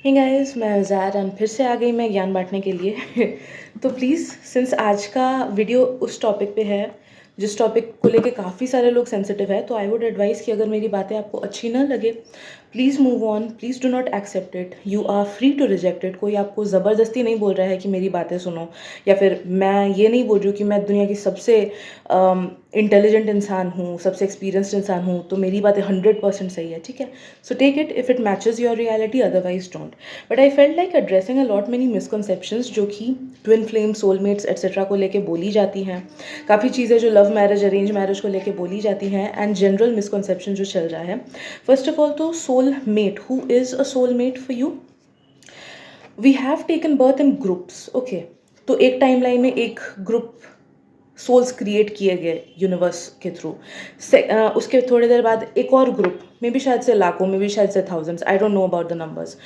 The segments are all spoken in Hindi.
हे गाइस, मैं ज़ैर एंड फिर से आ गई मैं ज्ञान बांटने के लिए। तो प्लीज़, सिंस आज का वीडियो उस टॉपिक पे है जिस टॉपिक को लेके काफ़ी सारे लोग सेंसिटिव है, तो आई वुड एडवाइस कि अगर मेरी बातें आपको अच्छी ना लगे, please move on, please do not accept it, you are free to reject it. कोई आपको ज़बरदस्ती नहीं बोल रहा है कि मेरी बातें सुनो, या फिर मैं ये नहीं बोल रही हूँ कि मैं दुनिया की सबसे इंटेलिजेंट इंसान हूँ, सबसे एक्सपीरियंस्ड इंसान हूँ, तो मेरी बातें 100% सही है, ठीक है। So take it if it matches your reality, otherwise don't. But I felt like addressing a lot many misconceptions जो कि ट्विन फ्लेम, सोलमेट्स एट्सेट्रा को लेके बोली जाती हैं। काफ़ी चीज़ें जो लव मैरिज, अरेंज मैरिज को लेके बोली जाती हैं, एंड जनरल मिसकंसेप्शन जो चल रहा है। फर्स्ट ऑफ ऑल तो soul mate, who is a soul mate for you? We have taken birth in groups, okay. तो एक टाइमलाइन में एक ग्रुप सोल्स क्रिएट किए गए यूनिवर्स के थ्रू। उसके थोड़ी देर बाद एक और ग्रुप, मे बी शायद से लाखों, मे बी शायद से thousands, I don't know about the numbers.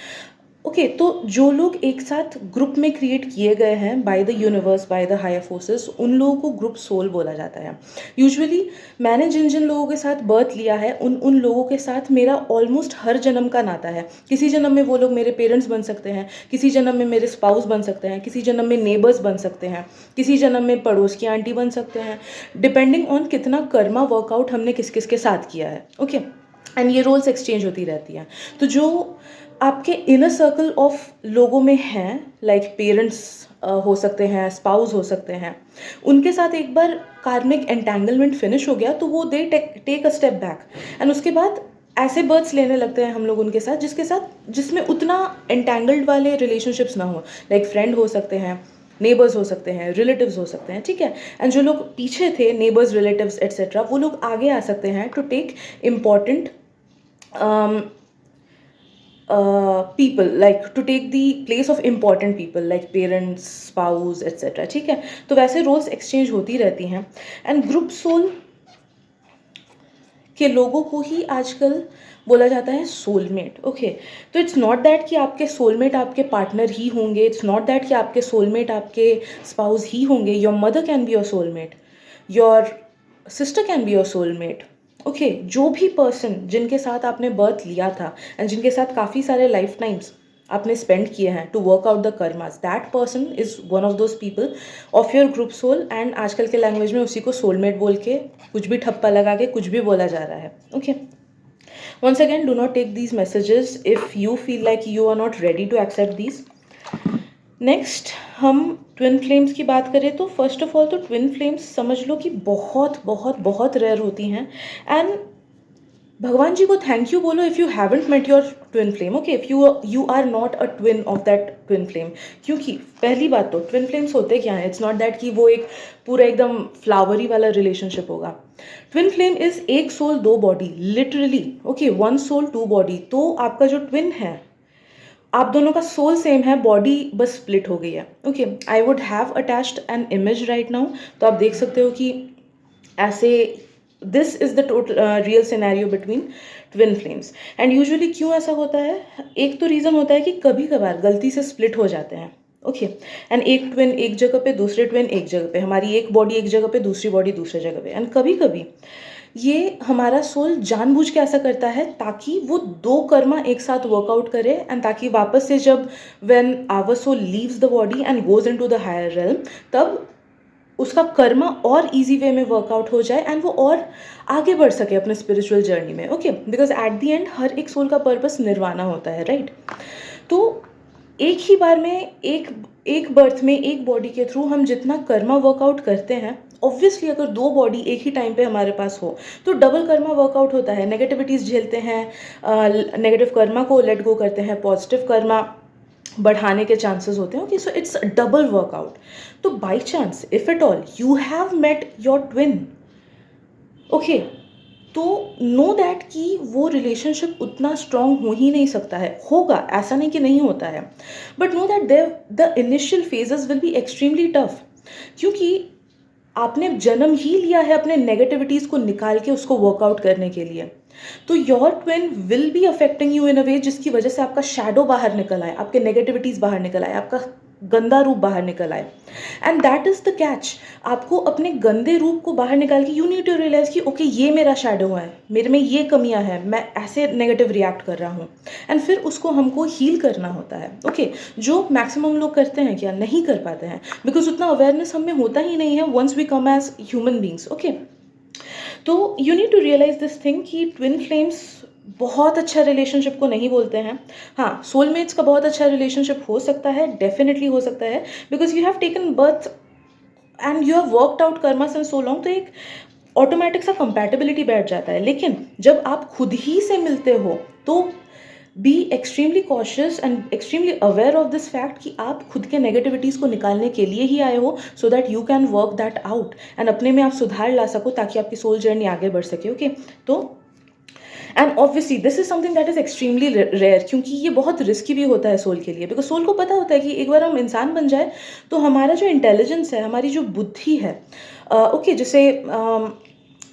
Okay, तो जो लोग एक साथ ग्रुप में क्रिएट किए गए हैं by the universe, by the higher forces, उन लोगों को ग्रुप सोल बोला जाता है। यूजुअली मैंने जिन जिन लोगों के साथ बर्थ लिया है, उन उन लोगों के साथ मेरा ऑलमोस्ट हर जन्म का नाता है। किसी जन्म में वो लोग मेरे पेरेंट्स बन सकते हैं, किसी जन्म में मेरे स्पाउस बन सकते हैं, किसी जन्म में नेबर्स बन सकते हैं, किसी जन्म में पड़ोस की आंटी बन सकते हैं, डिपेंडिंग ऑन कितना कर्मा वर्कआउट हमने किस किस के साथ किया है, ओके। एंड ये रोल्स एक्सचेंज होती रहती हैं। तो जो आपके इनर सर्कल ऑफ लोगों में हैं, लाइक पेरेंट्स हो सकते हैं, स्पाउस हो सकते हैं, उनके साथ एक बार कार्मिक एंटेंगलमेंट फिनिश हो गया तो वो they take a step back, and उसके बाद ऐसे बर्थ्स लेने लगते हैं हम लोग उनके साथ जिसमें उतना एंटेंगल्ड वाले रिलेशनशिप्स ना हो। लाइक फ्रेंड हो सकते हैं, नेबर्स हो सकते हैं, रिलेटिव्स हो सकते हैं, ठीक है। एंड जो लोग पीछे थे, नेबर्स, रिलेटिव्स एट्सेट्रा, वो लोग आगे आ सकते हैं to take important people, like to take the place of important people like parents, spouse etc, ठीक है। तो वैसे रोल्स एक्सचेंज होती रहती हैं, एंड ग्रुप सोल के लोगों को ही आजकल बोला जाता है सोलमेट, ओके। तो इट्स नॉट दैट कि आपके सोलमेट आपके पार्टनर ही होंगे, इट्स नॉट दैट कि आपके सोलमेट आपके स्पाउस ही होंगे। Your mother can be your soulmate, your sister can be your soulmate, okay. जो भी पर्सन जिनके साथ आपने बर्थ लिया था एंड जिनके साथ काफ़ी सारे लाइफ टाइम्स आपने स्पेंड किए हैं to work out the karmas, that person is one of those people of your group soul. And आजकल के लैंग्वेज में उसी को सोलमेट बोल के कुछ भी ठप्पा लगा के कुछ भी बोला जा रहा है, okay. Once again, do not take these messages if you feel like you are not ready to accept these. Next, हम ट्विन फ्लेम्स की बात करें तो फर्स्ट ऑफ ऑल तो ट्विन फ्लेम्स समझ लो कि बहुत बहुत बहुत रेयर होती हैं, एंड भगवान जी को थैंक यू बोलो if you haven't met your twin flame, okay, if you are not a twin of that twin flame. क्योंकि पहली बात तो ट्विन फ्लेम्स होते क्या है, इट्स नॉट दैट कि वो एक पूरा एकदम फ्लावरी वाला रिलेशनशिप होगा। ट्विन फ्लेम इज एक सोल दो body, literally, okay, one soul two body. तो आपका जो ट्विन है, आप दोनों का सोल सेम है, बॉडी बस स्प्लिट हो गई है, okay. I would have attached an image right now, तो आप देख सकते हो कि ऐसे this is the total real scenario between twin flames. And usually क्यों ऐसा होता है, एक तो रीज़न होता है कि कभी कभार गलती से स्प्लिट हो जाते हैं, ओके। एंड एक ट्विन एक जगह पे, दूसरे ट्विन एक जगह पे, हमारी एक बॉडी एक जगह पे, दूसरी बॉडी दूसरे जगह पे। एंड कभी कभी ये हमारा सोल जानबूझ के ऐसा करता है ताकि वो दो कर्मा एक साथ वर्कआउट करे, एंड ताकि वापस से जब when our soul leaves the body and goes into the higher realm, तब उसका कर्मा और इजी वे में वर्कआउट हो जाए एंड वो और आगे बढ़ सके अपने स्पिरिचुअल जर्नी में, okay. Because at the end हर एक सोल का पर्पस निर्वाणा होता है, राइट। तो एक ही बार में एक एक बर्थ में एक बॉडी के थ्रू हम जितना कर्मा वर्कआउट करते हैं, ऑब्वियसली अगर दो बॉडी एक ही टाइम पे हमारे पास हो तो डबल कर्मा वर्कआउट होता है। नेगेटिविटीज़ झेलते हैं, नेगेटिव कर्मा को लेट गो करते हैं, पॉजिटिव कर्मा बढ़ाने के चांसेस होते हैं, okay. So it's double workout. तो by chance if at all you have met your twin, okay, तो नो दैट कि वो रिलेशनशिप उतना स्ट्रांग हो ही नहीं सकता है, होगा, ऐसा नहीं कि नहीं होता है, but know that the initial phases will be extremely tough. क्योंकि आपने जन्म ही लिया है अपने नेगेटिविटीज़ को निकाल के उसको वर्कआउट करने के लिए। तो your twin will be affecting you in a way जिसकी वजह से आपका शैडो बाहर निकल आए, आपके नेगेटिविटीज़ बाहर निकल आए, आपका गंदा रूप बाहर निकल आए। And that is the catch. आपको अपने गंदे रूप को बाहर निकाल के यू नीड टू रियलाइज़ कि ओके ये मेरा शैडो है, मेरे में ये कमियां हैं, मैं ऐसे नेगेटिव रिएक्ट कर रहा हूँ। एंड फिर उसको हमको हील करना होता है। ओके जो मैक्सिमम लोग करते हैं क्या, नहीं कर पाते हैं, बिकॉज उतना अवेयरनेस हमें होता ही नहीं है once we come as human beings. Okay तो you need to realize this thing कि ट्विन फ्लेम्स बहुत अच्छा रिलेशनशिप को नहीं बोलते हैं। हाँ, सोलमेट्स का बहुत अच्छा रिलेशनशिप हो सकता है, डेफिनेटली हो सकता है, because you have taken birth and you have worked out Karma since so long, तो एक ऑटोमेटिक सा कंपैटिबिलिटी बैठ जाता है। लेकिन जब आप खुद ही से मिलते हो तो be extremely cautious and extremely aware of this fact कि आप खुद के नेगेटिविटीज़ को निकालने के लिए ही आए हो, so that you can work that out and अपने में आप सुधार ला सको ताकि आपकी सोल जर्नी आगे बढ़ सके। ओके तो and obviously this is something that is extremely rare, क्योंकि ये बहुत रिस्की भी होता है सोल के लिए, बिकॉज सोल को पता होता है कि एक बार हम इंसान बन जाए तो हमारा जो इंटेलिजेंस है, हमारी जो बुद्धि है, ओके जिसे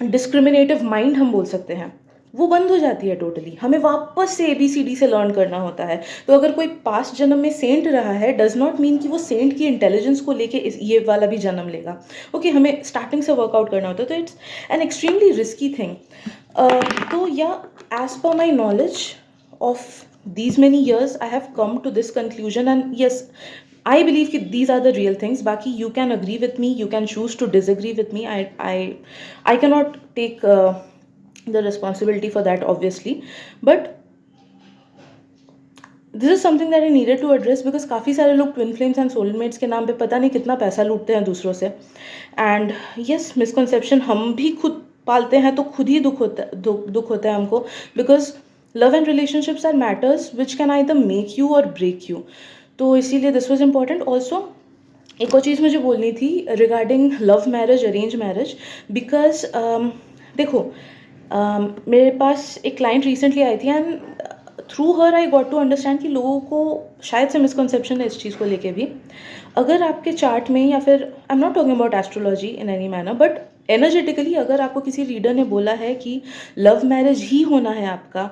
डिस्क्रिमिनेटिव माइंड हम बोल सकते हैं, वो बंद हो जाती है टोटली। हमें वापस से ABCD से लर्न करना होता है। तो अगर कोई पास्ट जन्म में सेंट रहा है, डज नॉट मीन कि वो सेंट की इंटेलिजेंस को लेके ये वाला भी जन्म लेगा। ओके हमें स्टार्टिंग से वर्कआउट करना होता है, तो it's an extremely risky thing. तो या as per my knowledge of these many years, I have come to this conclusion, and yes, I believe that these are the real things. Baki you can agree with me, you can choose to disagree with me. I cannot take the responsibility for that, obviously, but this is something that I needed to address, because काफ़ी सारे लोग ट्विन फ्लेम्स एंड सोलमेट्स के नाम पे पता नहीं कितना पैसा लूटते हैं दूसरों से। एंड यस, मिसकंसेप्शन हम भी खुद पालते हैं तो खुद ही दुख होता है हमको, because love and relationships are matters which can either make you और ब्रेक यू। तो इसीलिए दिस वॉज इम्पॉर्टेंट। ऑल्सो एक और चीज़ मुझे बोलनी थी regarding love marriage, arrange marriage, because देखो मेरे पास एक क्लाइंट रिसेंटली आई थी, and through her I got to understand कि लोगों को शायद से मिसकंसेप्शन है इस चीज़ को लेके भी। अगर आपके चार्ट में, या फिर I am not talking about astrology in any manner, but energetically अगर आपको किसी रीडर ने बोला है कि लव मैरिज ही होना है आपका,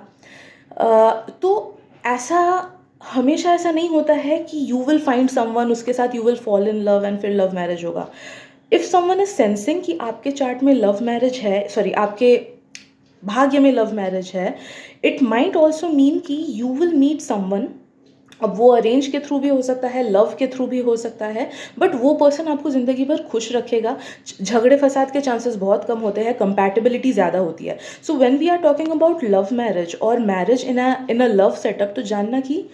तो ऐसा हमेशा ऐसा नहीं होता है कि यू विल फाइंड समवन, उसके साथ you will fall in love and फिर लव मैरिज होगा। इफ समवन इज सेंसिंग कि आपके चार्ट में लव मैरिज है, सॉरी आपके भाग्य में लव मैरिज है, इट माइट ऑल्सो मीन कि यू विल मीट समवन। अब वो अरेंज के थ्रू भी हो सकता है, लव के थ्रू भी हो सकता है, बट वो पर्सन आपको ज़िंदगी भर खुश रखेगा। झगड़े फसाद के चांसेस बहुत कम होते हैं, कंपैटिबिलिटी ज़्यादा होती है। So when we are talking about love marriage और marriage in a love setup, तो जानना कि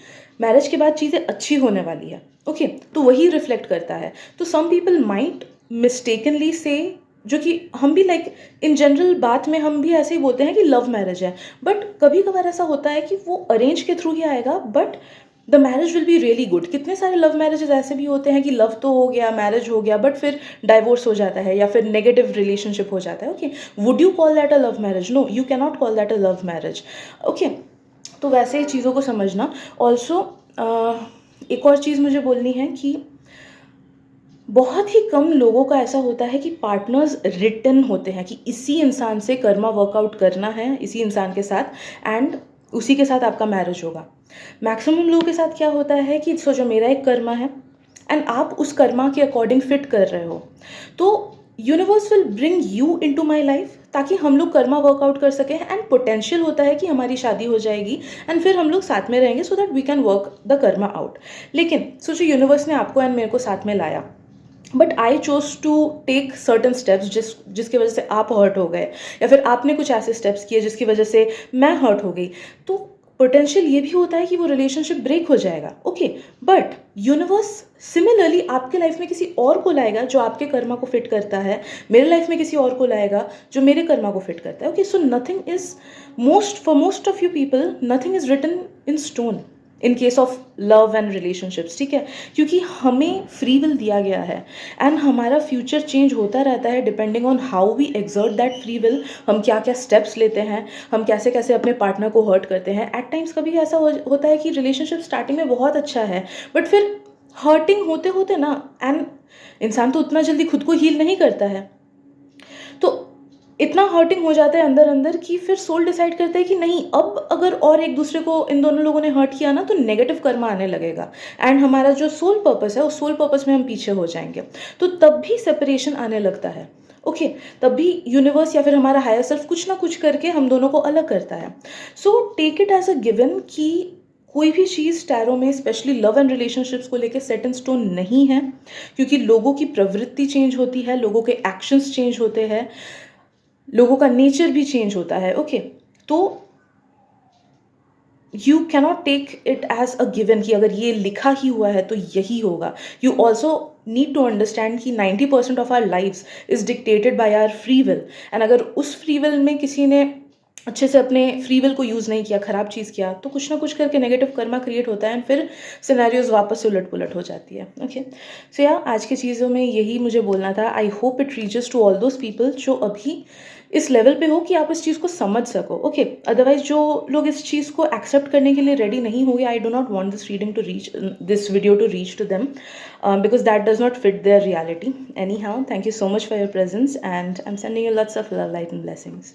मैरिज के बाद चीज़ें अच्छी होने वाली है। ओके तो वही रिफ्लेक्ट करता है। तो सम पीपल माइट मिस्टेकनली से, जो कि हम भी लाइक इन जनरल बात में हम भी ऐसे ही बोलते हैं कि लव मैरिज है, बट कभी कभार ऐसा होता है कि वो अरेंज के थ्रू ही आएगा, but the marriage will be really good. कितने सारे लव मैरिजेस ऐसे भी होते हैं कि लव तो हो गया, मैरिज हो गया, बट फिर डाइवोर्स हो जाता है या फिर नेगेटिव रिलेशनशिप हो जाता है। Okay would you call that a love marriage? No, you can not call that a love marriage. Okay तो वैसे ही चीज़ों को समझना। ऑल्सो एक और चीज़ मुझे बोलनी है कि बहुत ही कम लोगों का ऐसा होता है कि पार्टनर्स रिटन होते हैं कि इसी इंसान से कर्मा वर्कआउट करना है, इसी इंसान के साथ, एंड उसी के साथ आपका मैरिज होगा। मैक्सिमम लोगों के साथ क्या होता है कि सोचो मेरा एक कर्मा है एंड आप उस कर्मा के अकॉर्डिंग फिट कर रहे हो, तो universe will bring you into my life ताकि हम लोग कर्मा वर्कआउट कर सकें, एंड पोटेंशियल होता है कि हमारी शादी हो जाएगी एंड फिर हम लोग साथ में रहेंगे, so that we can work the karma out. लेकिन सोचो यूनिवर्स ने आपको एंड मेरे को साथ में लाया, but I chose to take certain steps जिसकी वजह से आप हर्ट हो गए, या फिर आपने कुछ ऐसे स्टेप्स किए जिसकी वजह से मैं हर्ट हो गई, तो पोटेंशियल ये भी होता है कि वो रिलेशनशिप ब्रेक हो जाएगा। ओके बट यूनिवर्स सिमिलरली आपके लाइफ में किसी और को लाएगा जो आपके कर्मा को फिट करता है, मेरे लाइफ में किसी और को लाएगा जो मेरे कर्मा को फिट करता है। Okay so nothing is most of you people, nothing is written in stone in case of love and relationships, ठीक है, क्योंकि हमें फ्री विल दिया गया है एंड हमारा फ्यूचर चेंज होता रहता है depending on how we exert that free will. हम क्या क्या स्टेप्स लेते हैं, हम कैसे कैसे अपने पार्टनर को हर्ट करते हैं। एट टाइम्स कभी ऐसा होता है कि रिलेशनशिप स्टार्टिंग में बहुत अच्छा है, बट फिर हर्टिंग होते होते ना, एंड इंसान तो उतना जल्दी खुद को हील नहीं करता है, तो इतना हर्टिंग हो जाता है अंदर अंदर कि फिर सोल डिसाइड करता है कि नहीं, अब अगर और एक दूसरे को इन दोनों लोगों ने हर्ट किया ना तो नेगेटिव कर्मा आने लगेगा एंड हमारा जो सोल पर्पस है उस सोल पर्पस में हम पीछे हो जाएंगे। तो तब भी सेपरेशन आने लगता है। ओके, तब भी यूनिवर्स या फिर हमारा हायर सेल्फ कुछ ना कुछ करके हम दोनों को अलग करता है। So take it as a given कि कोई भी चीज़ टैरो में स्पेशली लव एंड रिलेशनशिप्स को लेके सेट इन स्टोन नहीं है, क्योंकि लोगों की प्रवृत्ति चेंज होती है, लोगों के एक्शंस चेंज होते हैं, लोगों का नेचर भी चेंज होता है। ओके, तो you cannot take it as a given कि अगर ये लिखा ही हुआ है तो यही होगा। You also need to understand कि 90% of our lives is dictated by our free will, and अगर उस फ्री विल में किसी ने अच्छे से अपने फ्री विल को यूज़ नहीं किया, ख़राब चीज़ किया, तो कुछ ना कुछ करके नेगेटिव कर्मा क्रिएट होता है एंड फिर सिनेरियोज वापस से उलट पुलट हो जाती है। ओके, सो या आज की चीज़ों में यही मुझे बोलना था। I hope it reaches to all those people जो अभी इस लेवल पे हो कि आप इस चीज़ को समझ सको। ओके, अदरवाइज जो लोग इस चीज़ को एक्सेप्ट करने के लिए रेडी नहीं होंगे, I do not want this reading to reach this video to reach to them because that does not fit their reality. Anyhow, thank you so much for your presence and I am sending you lots of love, light and blessings.